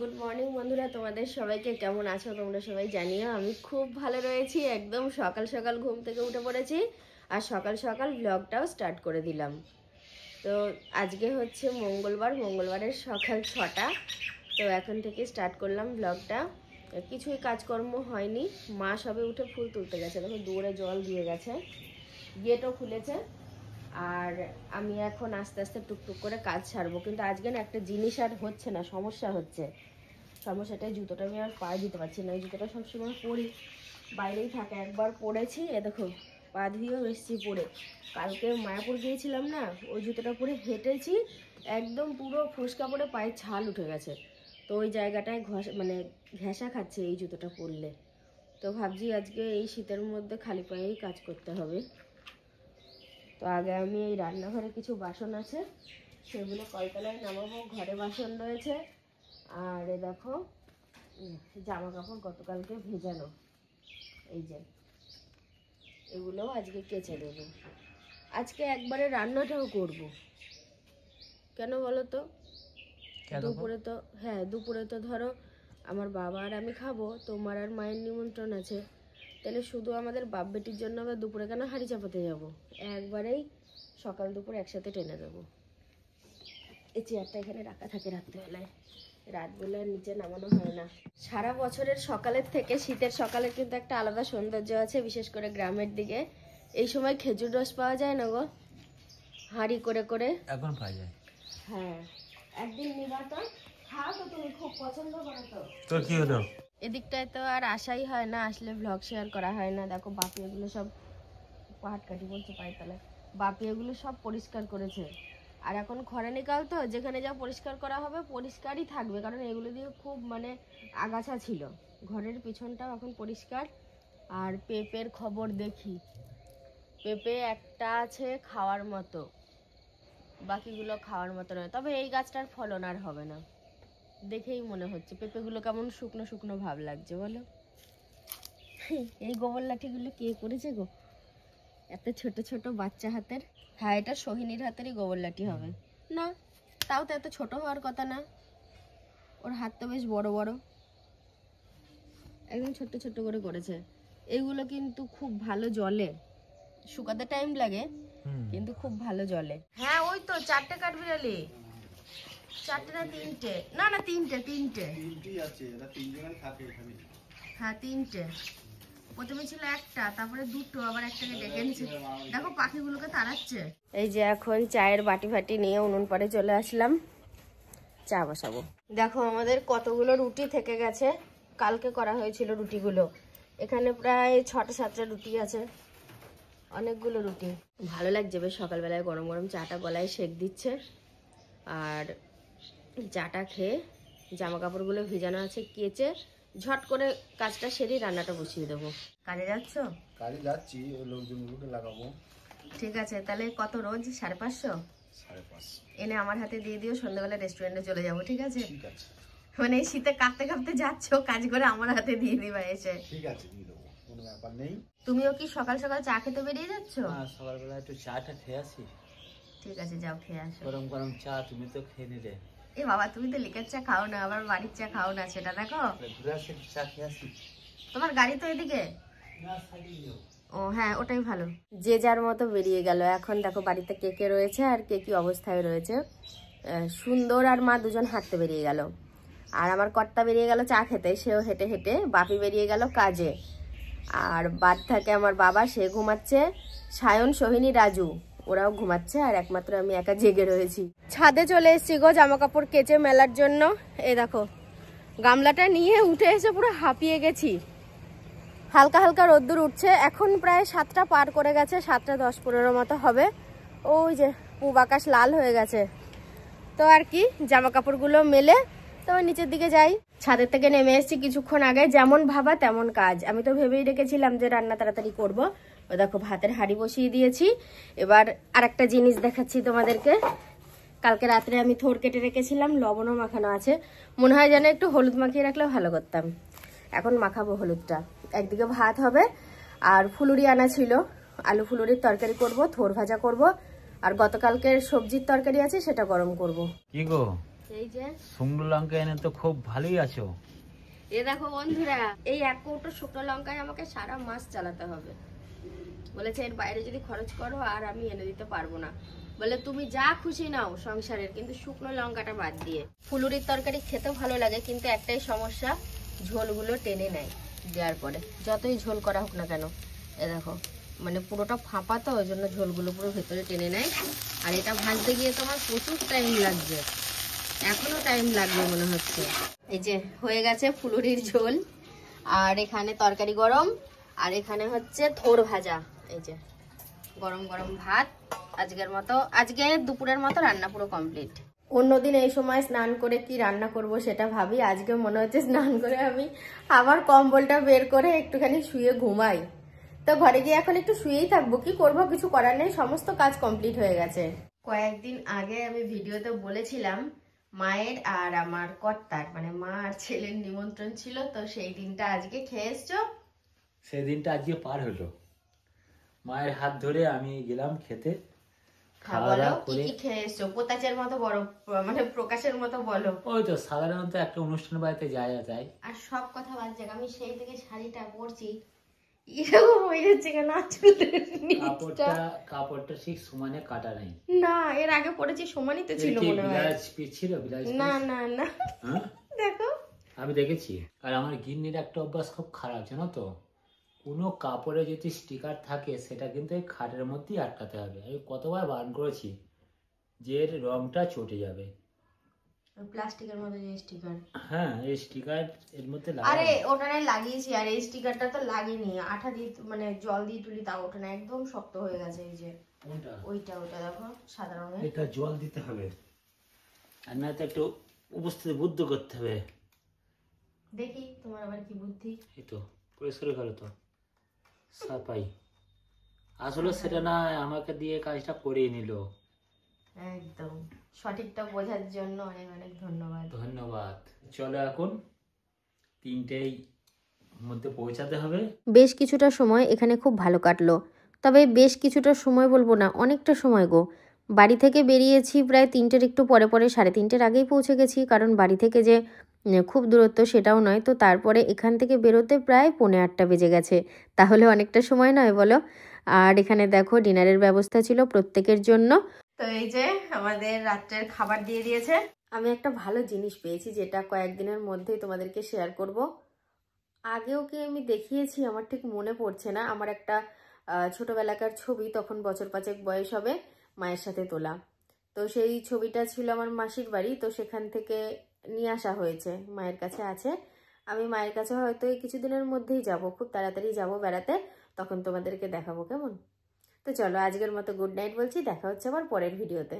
Good morning বন্ধুরা, তোমাদের সবাইকে কেমন আছো তোমরা সবাই জানিও। আমি খুব ভালো রয়েছি। একদম সকাল সকাল ঘুম থেকে উঠে পড়েছি আর সকাল সকাল ব্লগটাও স্টার্ট করে দিলাম। তো আজকে হচ্ছে মঙ্গলবারের সকাল 6টা। তো এখন থেকে স্টার্ট করলাম ব্লগটা। কিছুই কাজকর্ম হয়নি, মা সবে উঠে ফুল তুলতে গেছে, দেখো দৌড়ে জল দিয়ে গেছে, গেটও খুলেছে। আর আমি এখন আস্তে আস্তে টুকটুক করে কাজ ছাড়বো। কিন্তু আজকে না একটা জিনিস আর হচ্ছে না, সমস্যা হচ্ছে। সমস্যাটাই জুতোটা আমি আর পায়ে দিতে পারছি না। ওই জুতোটা সবসময় পরি, বাইরেই থাকে। একবার পরেছি, এ দেখো পা ধুয়েও এসেছি পরে। কালকে মায়াপুর গিয়েছিলাম না, ওই জুতোটা পরে হেঁটেছি, একদম পুরো ফুসকা পরে পায়ে ছাল উঠে গেছে। তো ওই জায়গাটায় ঘেঁষা খাচ্ছে এই জুতোটা পরলে। তো ভাবছি আজকে এই শীতের মধ্যে খালি পায়েই কাজ করতে হবে। তো আগে আমি এই রান্নাঘরে কিছু বাসন আছে, সেগুলো কলতলায় নামাবো। ঘরে বাসন রয়েছে। আর এ দেখো জামা কাপড় গতকালকে ভেজানো, এই যে এগুলোও আজকে কেচে দেবো। আজকে একবারে রান্নাটাও করব। কেন বলো তো? দুপুরে তো ধরো আমার বাবা আর আমি খাবো, তোমার আর মায়ের নিমন্ত্রণ আছে। তাহলে শুধু আমাদের বাপ বেটির জন্য আবার দুপুরে কেন হাঁড়ি চাপাতে যাবো? একবারেই সকাল দুপুর একসাথে টেনে দেবো। এই চেয়ারটা এখানে রাখা থাকে রাত্রিবেলায়, রাতবেলার নিচে নামানো হয় না। সারা বছরের সকালের থেকে শীতের সকালের কিন্তু একটা আলাদা সৌন্দর্য আছে, বিশেষ করে গ্রামের দিকে। এই সময় খেজুর রস পাওয়া যায় না গো, হাঁড়ি করে করে এখন পাওয়া যায়। হ্যাঁ, একদিন নিবা তো, খাও তো, তুমি খুব পছন্দ করো তো। তো কি হলো? এদিকটায় তো আর আসাই হয় না, আসলে ব্লগ শেয়ার করা হয় না। দেখো বাপি এগুলো সব পাহাড় কাটি বলছে পায়ের তলায়, বাপি এগুলো সব পরিষ্কার করেছে। আর এখন খরানিকাল তো, যেখানে যা পরিষ্কার করা হবে পরিষ্কারই থাকবে, কারণ এগুলো দিয়ে খুব আগাছা ছিল। ঘরের পিছনটাও এখন পরিষ্কার। আর পেঁপের খবর দেখি, পেঁপে একটা আছে খাওয়ার মতো, বাকিগুলো খাওয়ার মতো নয়। তবে এই গাছটার ফলন আর হবে না, দেখেই মনে হচ্ছে পেঁপেগুলো কেমন শুকনো শুকনো ভাব লাগছে বলো। এই গোবর লাঠিগুলো কে করেছে গো? এত ছোট ছোট বাচ্চা হাতের। হ্যাঁ, এটা সোহিনীর হাতেরই গোবর লাঠি হবে না? তাও তো এত ছোট হওয়ার কথা না, ওর হাত তো বেশ বড় বড়, একদম ছোট্ট ছোট্ট করে করেছে। এগুলো কিন্তু খুব ভালো জলে, শুকাতে টাইম লাগে কিন্তু খুব ভালো জলে। হ্যাঁ ওই তো 4টে কাঠবিড়ালি, 4টে না 3টে? না 3টে হ্যাঁ 3টে। প্রথমে ছিল একটা, তারপরে 2টো, আবার একটাকে ডেকে এনেছে। দেখো পাখিগুলোকে তাড়াচ্ছে। এই যে এখন চায়ের বাটি ফাটি নিয়ে উনুন পাড়ে চলে আসলাম, চা বসাবো। দেখো আমাদের কতগুলো রুটি থেকে গেছে, কালকে করা হয়েছিল রুটিগুলো। এখানে প্রায় 6টা-7টা রুটি আছে, অনেকগুলো রুটি। ভালো লাগছে বেশ, সকালবেলায় গরম গরম চাটা গলায় সেক দিচ্ছে। আর চাটা খেয়ে জামা কাপড়গুলো ভিজানো আছে, কেচে ঝট করে কাজটা সেরে রান্নাটা বসিয়ে দেবো। কাজে যাচ্ছ? কাজে যাচ্ছি, ওই লোকজনগুলোকে লাগাবো। ঠিক আছে, তাহলে কত রোজ? 550? 550 এনে আমার হাতে দিয়ে দিও, সন্ধ্যাবেলা রেস্টুরেন্টে চলে যাবো। ঠিক আছে? ঠিক আছে। এই শীতে কাঁপতে কাঁপতে যাচ্ছ, কাজ করে আমার হাতে দিয়ে দিবা এসে। ঠিক আছে, দিয়ে দেবো, কোনো ব্যাপার নেই। তুমিও কি সকাল সকাল চা খেতে বেরিয়ে যাচ্ছ? হ্যাঁ, সকালবেলা একটু চাটা খেয়ে আসি। ঠিক আছে, যাও খেয়ে আসো। গরম গরম চা তুমি তো খেয়ে নিলে। এ বাবা, তুমি তো লিকার চা খাও না, আবার বাড়ির চা খাও না, সেটা দেখো। ঘুরে আসি, চা খেয়ে আসি। তোমার গাড়ি তো এদিকে। না, সাইকেল যাও। ও হ্যাঁ, ওটাই ভালো। যে যার মতো বেরিয়ে গেল। এখন দেখো বাড়িতে কে কে রয়েছে আর কে কি অবস্থায় রয়েছে। সুন্দর আর মা দুজন হাঁটতে বেরিয়ে গেল, আর আমার কর্তা বেরিয়ে গেল চা খেতে, সেও হেঁটে হেঁটে। বাপি বেরিয়ে গেল কাজে, আর বাদ থাকে আমার বাবা, সে ঘুমাচ্ছে। সায়ন, সোহিনী, রাজু ওরাও ঘুমাচ্ছে, আর একমাত্র আমি একা জেগে রয়েছি। ছাদে চলে এসেছি গো জামা কাপড় কেচে মেলার জন্য। এই দেখো গামলাটা নিয়ে উঠে এসে পুরো হাঁপিয়ে গেছি। হালকা হালকা রোদ্দুর উঠছে, এখন প্রায় 7টা পার করে গেছে, 7টা 10-15 মতো হবে। ওই যে পূব আকাশ লাল হয়ে গেছে। তো আর কি, জামা কাপড়গুলো মেলে তো নিচের দিকে যাই। ছাদের থেকে নেমে এসেছি কিছুক্ষণ আগে, যেমন ভাবা তেমন কাজ। আমি তো ভেবেই রেখেছিলাম যে রান্না তাড়াতাড়ি করব। ও দেখো ভাতের হাঁড়ি বসিয়ে দিয়েছি। এবার আর একটা জিনিস দেখাচ্ছি তোমাদেরকে। কালকে রাত্রে আমি থোড় কেটে রেখেছিলাম, লবণও মাখানো আছে। মনে হয় যেন একটু হলুদ মাখিয়ে রাখলেও ভালো করতাম। এখন মাখাবো হলুদটা। একদিকে ভাত হবে, আর ফুলুরি আনা ছিল, আলু ফুলুরির তরকারি করব, থোড় ভাজা করব, আর গতকালকের সবজির তরকারি আছে সেটা গরম করব। কি গো, এই যে শুকনো লঙ্কা এনে তো খুব ভালোই আছো। এ দেখো বন্ধুরা, এই 1 কৌটো শুকনো লঙ্কায় আমাকে সারা মাস চালাতে হবে। বলেছে এর বাইরে যদি খরচ করো আর আমি এনে দিতে পারবো না। বলে তুমি যা খুশি নাও সংসারের, কিন্তু শুকনো লঙ্কাটা বাদ দিয়ে। ফুলুরির তরকারি খেতে ভালো লাগে, কিন্তু একটাই সমস্যা, ঝোলগুলো টেনে নেয় দেওয়ার পরে, যতই ঝোল করা হোক না কেন। এ দেখো মানে পুরোটা ফাঁপা, তো ওই জন্য ঝোলগুলো পুরো ভেতরে টেনে নেয়। আর এটা ভাজতে গিয়ে তোমার প্রচুর টাইম লাগবে, এখনো টাইম লাগবে মনে হচ্ছে। এই যে হয়ে গেছে ফুলুরির ঝোল, আর এখানে তরকারি গরম, আর এখানে হচ্ছে থোর ভাজা। এই যে গরম গরম ভাত। আজকে দুপুরের মতো রান্না পুরো কমপ্লিট। অন্যদিন এই সময় স্নান করে কি রান্না করব সেটা ভাবি, আজকে মনে হচ্ছে স্নান করে আমি আবার কম্বলটা বের করে একটুখানি শুয়ে ঘুমাই। তো ঘরে গিয়ে এখন একটু শুয়েই থাকবো, কি করব, কিছু করার নেই, সমস্ত কাজ কমপ্লিট হয়ে গেছে। কয়েকদিন আগে আমি ভিডিওতে বলেছিলাম মায়ের আর আমার কর্তার মানে মা আর ছেলের নিমন্ত্রণ ছিল, তো সেই দিনটা আজকে খেয়ে এসছো। সেই দিনটা আজকে পার হলো, মায়ের হাত ধরে আমি গেলাম খেতে। বলো কি কি খেয়ে এসছো, পোতাচের মতো বড় মানে প্রকাশের মতো বলো। ওই তো সাধারণত একটা অনুষ্ঠান বাড়িতে যাওয়া যায়। আর সব কথা বাদ যাক, আমি সেই থেকে শাড়িটা পরছি এরকম হয়ে যাচ্ছে কেন, কাপড়টা ঠিক সমানে কাটা নেই। না এর আগে পরেছি সমানই তো ছিল মনে হয়। ছিল না না না, দেখো আমি দেখেছি। আর আমার গিন্নির একটা অভ্যাস খুব খারাপ, জানো তো, কোনো কাপড়ে যদি স্টিকার থাকে সেটা কিন্তু এই খাটের মধ্যেই আটকাতে হবে। আমি কতবার বারণ করেছি যে এর রংটা চটে যাবে। প্লাস্টিকের মধ্যে যে স্টিকার, হ্যাঁ এই স্টিকার এর মধ্যে আরে ওটা না লাগিয়েছি, আর এই স্টিকারটা তো লাগেনি, আঠা দিয়ে মানে জল দিয়ে তুলি তাও ওঠে না, একদম শক্ত হয়ে গেছে। এই যে ওইটা দেখো সাদা রঙের, এটা জল দিতে হবে, আর না তো একটু উপস্থিতি বুদ্ধ করতে হবে। দেখি তোমার আবার কি বুদ্ধি। এই তো পরিষ্কার করো তো, সাফাই। আসলে সেটা না আমাকে দিয়ে কাজটা করিয়ে নিল। একদম সঠিকটা বোঝার জন্য অনেক অনেক ধন্যবাদ। ধন্যবাদ। চলো এখন 3টের মধ্যে পৌঁছাতে হবে। বেশ কিছুটা সময় এখানে খুব ভালো কাটলো, তবে বেশ কিছুটা সময় বলবো না, অনেকটা সময় গো। বাড়ি থেকে বেরিয়েছি প্রায় 3টের একটু পরে, 3:30 আগেই পৌঁছে গেছি, কারণ বাড়ি থেকে যে খুব দূরত্ব সেটাও নয়। তো তারপরে এখান থেকে বেরোতে প্রায় 7:45 বেজে গেছে, তাহলে অনেকটা সময় নয় বলো। আর এখানে দেখো ডিনারের ব্যবস্থা ছিল প্রত্যেকের জন্য। তো এই যে আমাদের রাত্রের খাবার দিয়ে দিয়েছে। আমি একটা ভালো জিনিস পেয়েছি, যেটা কয়েকদিনের মধ্যেই তোমাদেরকে শেয়ার করব। আগেও কি আমি দেখিয়েছি আমার ঠিক মনে পড়ছে না। আমার একটা ছোটবেলাকার ছবি, তখন বছর 5 বয়স হবে, মায়ের সাথে তোলা। তো সেই ছবিটা ছিল আমার মাসির বাড়ি, তো সেখান থেকে নিয়ে আসা হয়েছে, মায়ের কাছে আছে। আমি মায়ের কাছে হয়তো এই কিছুদিনের মধ্যেই যাব, খুব তাড়াতাড়ি যাব বেড়াতে, তখন তোমাদেরকে দেখাবো কেমন। তো চলো আজকের মতো গুড নাইট বলছি, দেখা হচ্ছে আবার পরের ভিডিওতে।